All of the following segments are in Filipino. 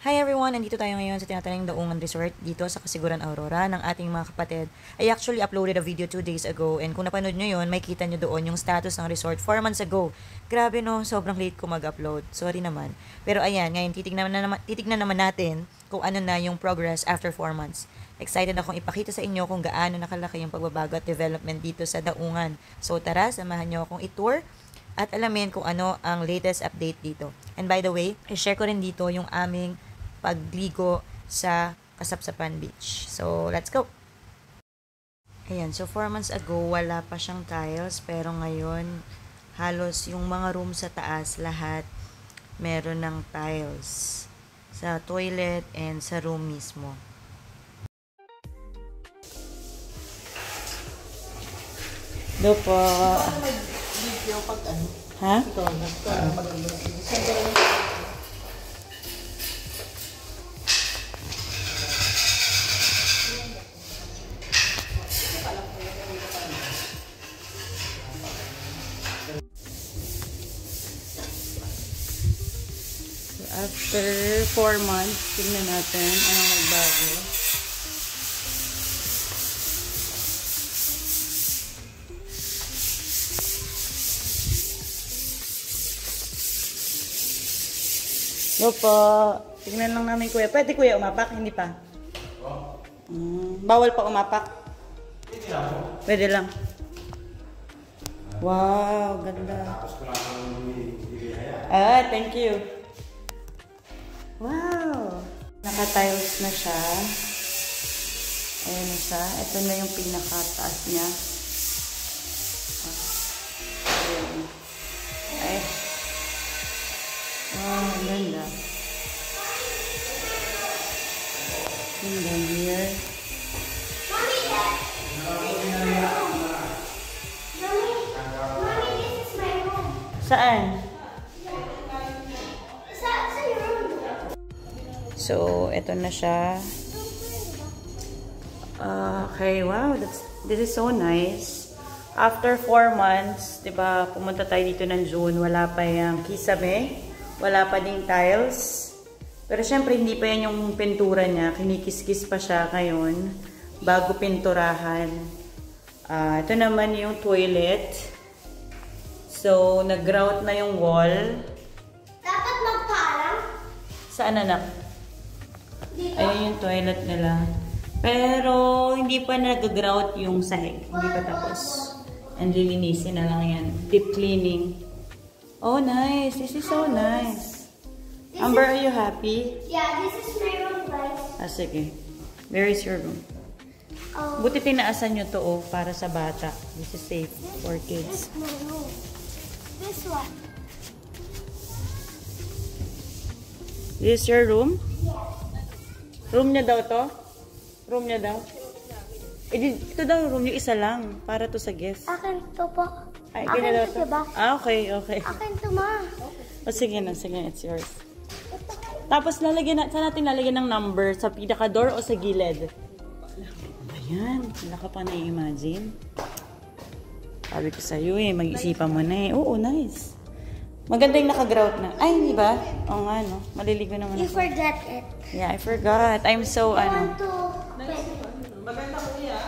Hi everyone! Nandito tayo ngayon sa tinatayang Daungan Resort dito sa Kasiguran, Aurora ng ating mga kapatid. I actually uploaded a video 2 days ago and kung napanood nyo yun, may kita nyo doon yung status ng resort 4 months ago. Grabe no, sobrang late ko mag-upload. Sorry naman. Pero ayan, ngayon titignan naman natin kung ano na yung progress after 4 months. Excited akong ipakita sa inyo kung gaano nakalaki yung pagbabago at development dito sa Daungan. So tara, samahan nyo akong i-tour at alamin kung ano ang latest update dito. And by the way, i-share ko rin dito yung aming pagligo sa Kasapsapan Beach. So, let's go! Ayan, so 4 months ago, wala pa siyang tiles, pero ngayon, halos yung mga room sa taas, lahat meron ng tiles sa toilet and sa room mismo. Do po. Ha? After 4 months, tignan natin anong nagbago. Go po. Tignan lang namin kuya. Pwede kuya umapak? Hindi pa? Bawal pa umapak? Pwede lang. Wow, ganda. Ah, thank you. Wow! Naka-tiles na siya. Ayan na siya. Ito na yung pinaka-taas niya. Ayan. Ay. Wow, ganda. And then here. Mommy, this is my room. Saan? So, ito na siya. Okay, wow. This is so nice. After 4 months, diba, pumunta tayo dito ng June. Wala pa yung kisame. Wala pa ding tiles. Pero syempre, hindi pa yan yung pintura niya. Kinikis-kis pa siya ngayon. Bago pinturahan. Ito naman yung toilet. So, nag-grout na yung wall. Dapat magparang? Saan anak? Ayun yung toilet nila. Pero, hindi pa nag-grout yung sahig. Hindi pa tapos. And lilinisin na lang yan. Deep cleaning. Oh, nice. This is so nice. Amber, are you happy? Yeah, this is my room, guys. Sige. Where is your room? Buti tinaasan nyo to, para sa bata. This is safe for kids. This is my room. This one. This is your room? Yeah. Room niya daw to? Room niya daw? Ito daw room niya, isa lang. Para to sa guest. Akin to po. Ay, Akin daw to, diba? Okay. Akin to, ma. Sige na, it's yours. Tapos, saan natin lalagyan ng number? Sa pinaka-door o sa gilid? Ayan, wala ka pa na-imagine. Sabi ko sa'yo mag-isipan mo na Oo, nice. Maganda yung naka-grout na. Ay, hindi ba? Oo nga, no? Maliligo naman You ako. forgot it. Yeah, I forgot. I'm so, I want to... Maganda ko niya.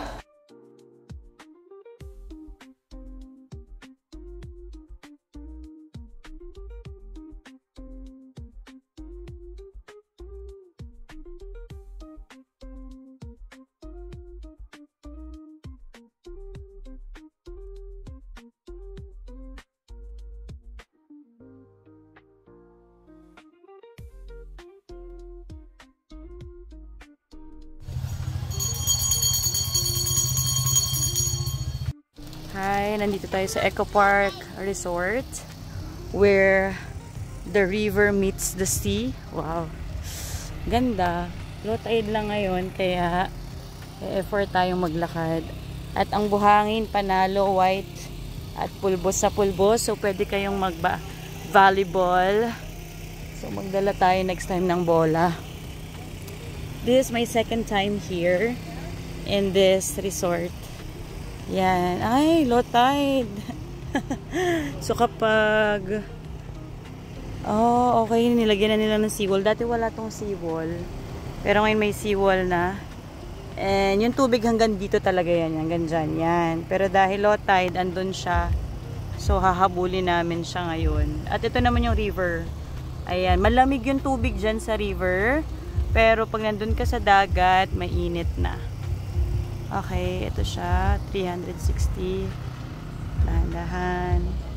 Hi, nandito tayo sa Eco Park Resort where the river meets the sea. Wow. Ganda. Low tide lang ngayon kaya effort tayong maglakad. At ang buhangin panalo, white at pulbos sa pulbos. So pwede kayong mag-volleyball. So magdala tayo next time ng bola. This is my second time here in this resort. Yan. Ay, low tide. So kapag Oh, okay. Nilagyan na nila ng seawall. Dati wala tong seawall. Pero ngayon may seawall na. And yung tubig hanggang dito talaga yan. Hanggang dyan. Yan. Pero dahil low tide, andun siya. So, hahabulin namin siya ngayon. At ito naman yung river. Ayan. Malamig yung tubig dyan sa river. Pero pag nandun ka sa dagat, mainit na. Okay. Ito siya. 360. Dahan-dahan.